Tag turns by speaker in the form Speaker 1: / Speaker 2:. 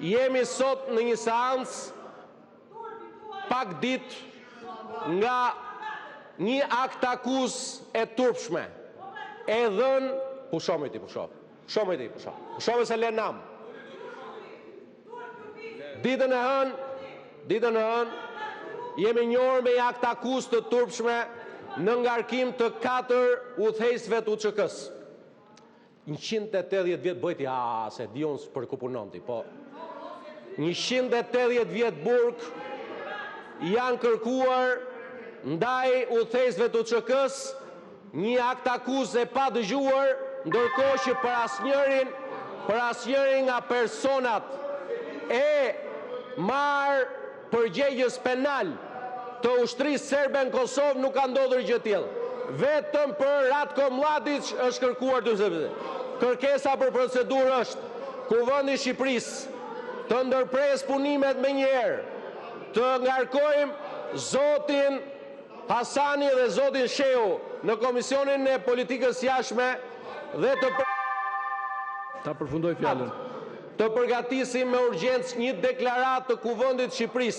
Speaker 1: jemi sot në një seancë pak ditë nga një akt akuz e turpshme. E dhënë, pushome se le nam. Ditën e hënë, jemi njohur me një akt akuz të turpshme në ngarkim të 4 udhëheqësve të UÇK-s. 180 vjet bëjti, se di unë për ku punon ti, po 180 vjet burg janë kërkuar ndaj udhëheqësve të UÇK-s një akt akuz e pa dëgjuar, ndërkohë që për asnjërin nga personat e marrë përgjegjës penal të ushtrisë serbe në Kosovë nuk ka ndodhur gjë tillë. Vetëm për Ratko Mladić është kërkuar të kërkesa për procedurë është Kuvendi i Shqipërisë të ndërpres punimet me njëherë, të ngarkojmë zotin Hasani dhe zotin Shehu në Komisionin e Politikës Jashtme dhe
Speaker 2: ta përfundoj fjalën.
Speaker 1: Të përgatisim me urgjencë një deklaratë të Kuvendit të Shqipërisë